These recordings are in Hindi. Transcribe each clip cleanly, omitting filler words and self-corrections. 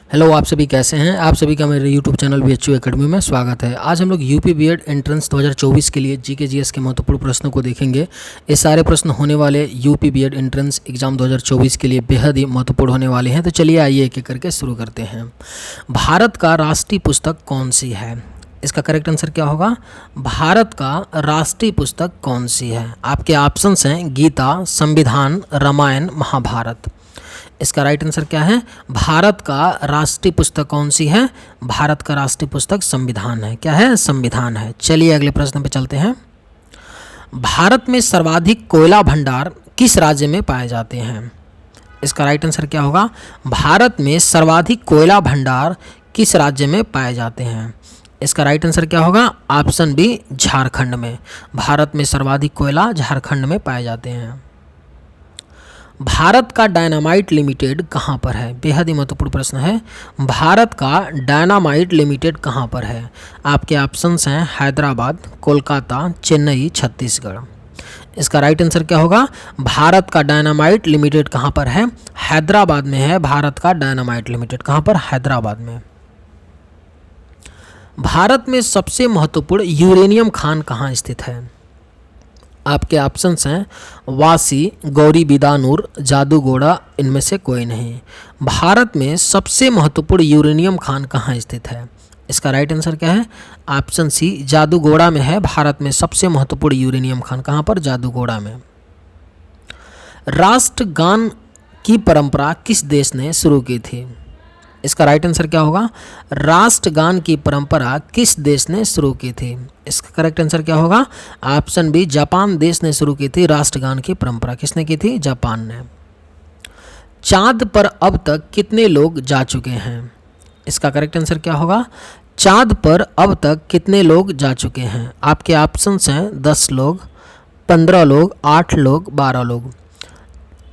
हेलो, आप सभी कैसे हैं। आप सभी का मेरे यूट्यूब चैनल BHU एकेडमी में स्वागत है। आज हम लोग यूपी बीएड एंट्रेंस 2024 के लिए जीके जीएस के महत्वपूर्ण प्रश्नों को देखेंगे। ये सारे प्रश्न होने वाले यूपी बीएड एंट्रेंस एग्जाम 2024 के लिए बेहद ही महत्वपूर्ण होने वाले हैं। तो चलिए आइए एक एक करके शुरू करते हैं। भारत का राष्ट्रीय पुस्तक कौन सी है? इसका करेक्ट आंसर क्या होगा? भारत का राष्ट्रीय पुस्तक कौन सी है? आपके ऑप्शंस हैं गीता, संविधान, रामायण, महाभारत। इसका राइट आंसर क्या है? भारत का राष्ट्रीय पुस्तक कौन सी है? भारत का राष्ट्रीय पुस्तक संविधान है। क्या है? संविधान है। चलिए अगले प्रश्न पे चलते हैं। भारत में सर्वाधिक कोयला भंडार किस राज्य में पाए जाते हैं? इसका राइट आंसर क्या होगा? भारत में सर्वाधिक कोयला भंडार किस राज्य में पाए जाते हैं? इसका राइट आंसर क्या होगा? ऑप्शन बी, झारखंड में। भारत में सर्वाधिक कोयला झारखंड में पाए जाते हैं। भारत का डायनामाइट लिमिटेड कहाँ पर है? बेहद ही महत्वपूर्ण प्रश्न है। भारत का डायनामाइट लिमिटेड कहाँ पर है? आपके ऑप्शंस हैं हैदराबाद, कोलकाता, चेन्नई, छत्तीसगढ़। इसका राइट आंसर क्या होगा? भारत का डायनामाइट लिमिटेड कहाँ पर है? हैदराबाद में है। भारत का डायनामाइट लिमिटेड कहाँ पर? हैदराबाद में। भारत में सबसे महत्वपूर्ण यूरेनियम खान कहाँ स्थित है? आपके ऑप्शंस हैं वासी, गौरी बिदानूर, जादूगोड़ा, इनमें से कोई नहीं। भारत में सबसे महत्वपूर्ण यूरेनियम खान कहाँ स्थित है? इसका राइट आंसर क्या है? ऑप्शन सी, जादूगोड़ा में है। भारत में सबसे महत्वपूर्ण यूरेनियम खान कहाँ पर? जादूगोड़ा में। राष्ट्रगान की परंपरा किस देश ने शुरू की थी? इसका राइट आंसर क्या होगा? राष्ट्रगान की परंपरा किस देश ने शुरू की थी? इसका करेक्ट आंसर क्या होगा? ऑप्शन बी, जापान देश ने शुरू की थी राष्ट्रगान की परंपरा। किसने की थी? जापान ने। चांद पर अब तक कितने लोग जा चुके हैं? इसका करेक्ट आंसर क्या होगा? चांद पर अब तक कितने लोग जा चुके हैं? आपके ऑप्शंस हैं 10 लोग, 15 लोग, 8 लोग, 12 लोग।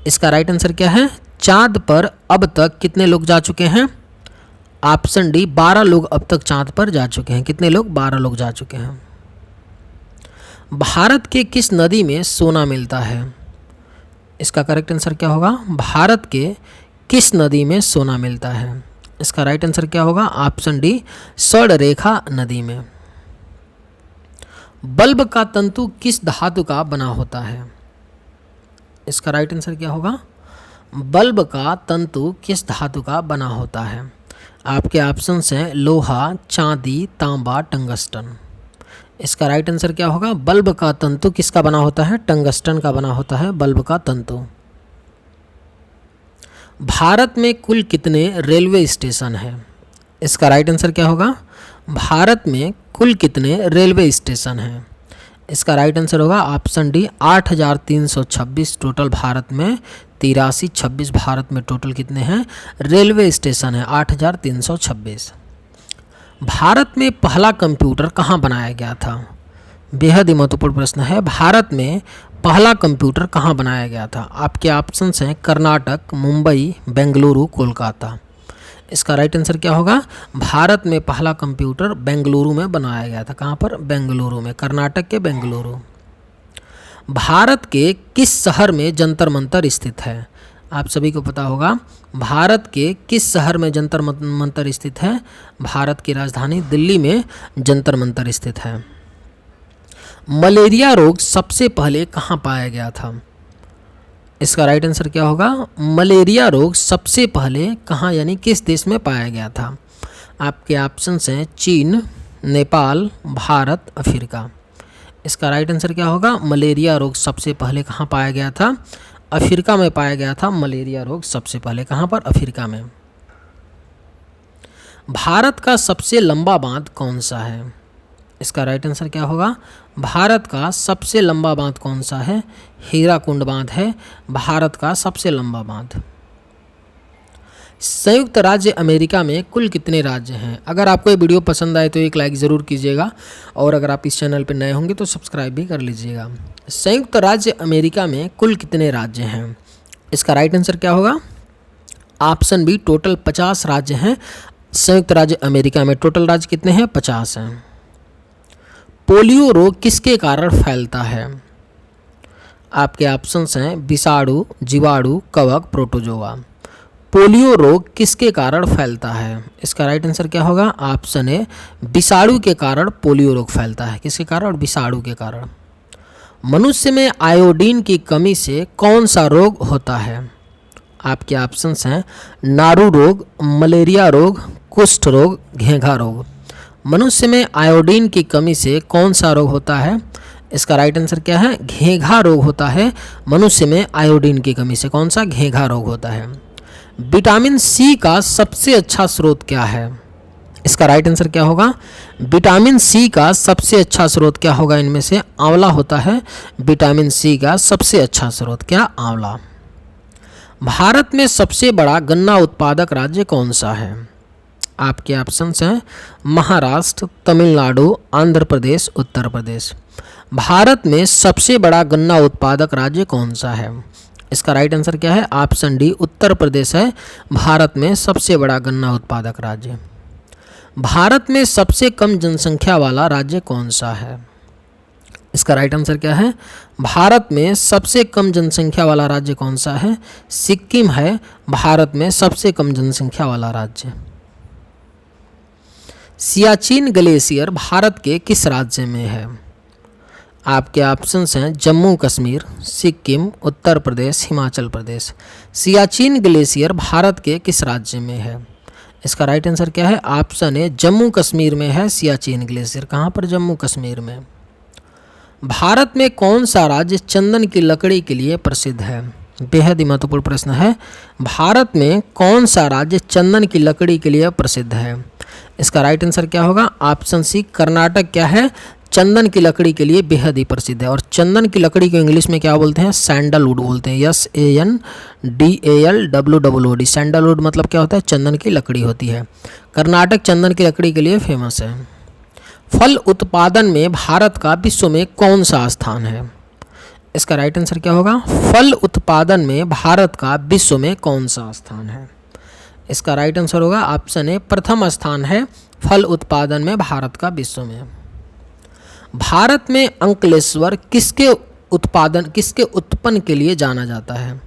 इसका राइट आंसर क्या है? चांद पर अब तक कितने लोग जा चुके हैं? ऑप्शन डी, 12 लोग अब तक चांद पर जा चुके हैं। कितने लोग? 12 लोग जा चुके हैं। भारत के किस नदी में सोना मिलता है? इसका करेक्ट आंसर क्या होगा? भारत के किस नदी में सोना मिलता है? इसका राइट आंसर क्या होगा? ऑप्शन डी, स्वर्णरेखा नदी में। बल्ब का तंतु किस धातु का बना होता है? इसका राइट आंसर क्या होगा? बल्ब का तंतु किस धातु का बना होता है? आपके ऑप्शंस हैं लोहा, चांदी, तांबा, टंगस्टन। इसका राइट आंसर क्या होगा? बल्ब का तंतु किसका बना होता है? टंगस्टन का बना होता है बल्ब का तंतु। भारत में कुल कितने रेलवे स्टेशन हैं? इसका राइट आंसर क्या होगा? भारत में कुल कितने रेलवे स्टेशन हैं? इसका राइट आंसर होगा ऑप्शन डी, 8326 टोटल भारत में। 83, 26 भारत में टोटल कितने हैं रेलवे स्टेशन है? 8326। भारत में पहला कंप्यूटर कहाँ बनाया गया था? बेहद ही महत्वपूर्ण प्रश्न है। भारत में पहला कंप्यूटर कहाँ बनाया गया था? आपके ऑप्शंस हैं कर्नाटक, मुंबई, बेंगलुरु, कोलकाता। इसका राइट आंसर क्या होगा? भारत में पहला कंप्यूटर बेंगलुरु में बनाया गया था। कहाँ पर? बेंगलुरु में, कर्नाटक के बेंगलुरु। भारत के किस शहर में जंतर मंतर स्थित है? आप सभी को पता होगा। भारत के किस शहर में जंतर मंतर स्थित है? भारत की राजधानी दिल्ली में जंतर मंतर स्थित है। मलेरिया रोग सबसे पहले कहाँ पाया गया था? इसका राइट आंसर क्या होगा? मलेरिया रोग सबसे पहले कहाँ यानी किस देश में पाया गया था? आपके ऑप्शंस हैं चीन, नेपाल, भारत, अफ्रीका। इसका राइट आंसर क्या होगा? मलेरिया रोग सबसे पहले कहाँ पाया गया था? अफ्रीका में पाया गया था मलेरिया रोग सबसे पहले। कहाँ पर? अफ्रीका में। भारत का सबसे लंबा बांध कौन सा है? इसका राइट आंसर क्या होगा? भारत का सबसे लंबा बांध कौन सा है? हीराकुंड बांध है भारत का सबसे लंबा बांध। संयुक्त राज्य अमेरिका में कुल कितने राज्य हैं? अगर आपको ये वीडियो पसंद आए तो एक लाइक ज़रूर कीजिएगा, और अगर आप इस चैनल पर नए होंगे तो सब्सक्राइब भी कर लीजिएगा। संयुक्त राज्य अमेरिका में कुल कितने राज्य हैं? इसका राइट आंसर क्या होगा? ऑप्शन बी, टोटल 50 राज्य हैं संयुक्त राज्य अमेरिका में। टोटल राज्य कितने हैं? 50 हैं। पोलियो रोग किसके कारण फैलता है? आपके ऑप्शंस हैं विषाणु, जीवाणु, कवक, प्रोटोजोआ। पोलियो रोग किसके कारण फैलता है? इसका राइट आंसर क्या होगा? ऑप्शन ए, विषाणु के कारण पोलियो रोग फैलता है। किसके कारण? विषाणु के कारण। मनुष्य में आयोडीन की कमी से कौन सा रोग होता है? आपके ऑप्शंस हैं नारू रोग, मलेरिया रोग, कुष्ठ रोग, घेंघा रोग। मनुष्य में आयोडीन की कमी से कौन सा रोग होता है? इसका राइट आंसर क्या है? घेंघा रोग होता है मनुष्य में आयोडीन की कमी से। कौन सा? घेंघा रोग होता है। विटामिन सी का सबसे अच्छा स्रोत क्या है? इसका राइट आंसर क्या होगा? विटामिन सी का सबसे अच्छा स्रोत क्या होगा? इनमें से आंवला होता है विटामिन सी का सबसे अच्छा स्रोत। क्या? आंवला। भारत में सबसे बड़ा गन्ना उत्पादक राज्य कौन सा है? आपके ऑप्शंस हैं महाराष्ट्र, तमिलनाडु, आंध्र प्रदेश, उत्तर प्रदेश। भारत में सबसे बड़ा गन्ना उत्पादक राज्य कौन सा है? इसका राइट आंसर क्या है? ऑप्शन डी, उत्तर प्रदेश है भारत में सबसे बड़ा गन्ना उत्पादक राज्य। भारत में सबसे कम जनसंख्या वाला राज्य कौन सा है? इसका राइट आंसर क्या है? भारत में सबसे कम जनसंख्या वाला राज्य कौन सा है? सिक्किम है भारत में सबसे कम जनसंख्या वाला राज्य। सियाचिन ग्लेशियर भारत के किस राज्य में है? आपके ऑप्शंस हैं जम्मू कश्मीर, सिक्किम, उत्तर प्रदेश, हिमाचल प्रदेश। सियाचिन ग्लेशियर भारत के किस राज्य में है? इसका राइट आंसर क्या है? ऑप्शन ए, जम्मू कश्मीर में है सियाचिन ग्लेशियर। कहाँ पर? जम्मू कश्मीर में। भारत में कौन सा राज्य चंदन की लकड़ी के लिए प्रसिद्ध है? बेहद ही महत्वपूर्ण प्रश्न है। भारत में कौन सा राज्य चंदन की लकड़ी के लिए प्रसिद्ध है? इसका राइट आंसर क्या होगा? ऑप्शन सी, कर्नाटक क्या है? चंदन की लकड़ी के लिए बेहद ही प्रसिद्ध है। और चंदन की लकड़ी को इंग्लिश में क्या बोलते हैं? सैंडलवुड बोलते हैं। SANDALWOOD। सैंडलवुड मतलब क्या होता है? चंदन की लकड़ी होती है। कर्नाटक चंदन की लकड़ी के लिए फेमस है। फल उत्पादन में भारत का विश्व में कौन सा स्थान है? इसका राइट आंसर क्या होगा? फल उत्पादन में भारत का विश्व में कौन सा स्थान है? इसका राइट आंसर होगा ऑप्शन ए, प्रथम स्थान है फल उत्पादन में भारत का विश्व में। भारत में अंकलेश्वर किसके उत्पन्न के लिए जाना जाता है?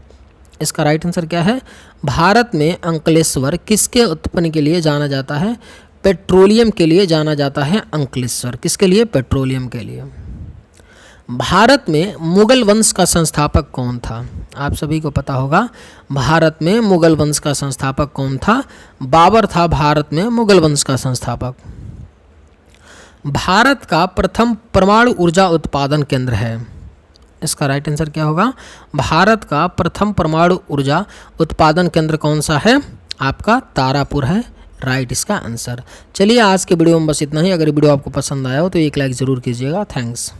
इसका राइट आंसर क्या है? भारत में अंकलेश्वर किसके उत्पन्न के लिए जाना जाता है? पेट्रोलियम के लिए जाना जाता है अंकलेश्वर। किसके लिए? पेट्रोलियम के लिए। भारत में मुगल वंश का संस्थापक कौन था? आप सभी को पता होगा भारत में मुगल वंश का संस्थापक कौन था? बाबर था भारत में मुगल वंश का संस्थापक। भारत का प्रथम परमाणु ऊर्जा उत्पादन केंद्र है। इसका राइट आंसर क्या होगा? भारत का प्रथम परमाणु ऊर्जा उत्पादन केंद्र कौन सा है? आपका तारापुर है राइट इसका आंसर। चलिए आज के वीडियो में बस इतना ही। अगर वीडियो आपको पसंद आया हो तो एक लाइक ज़रूर कीजिएगा। थैंक्स।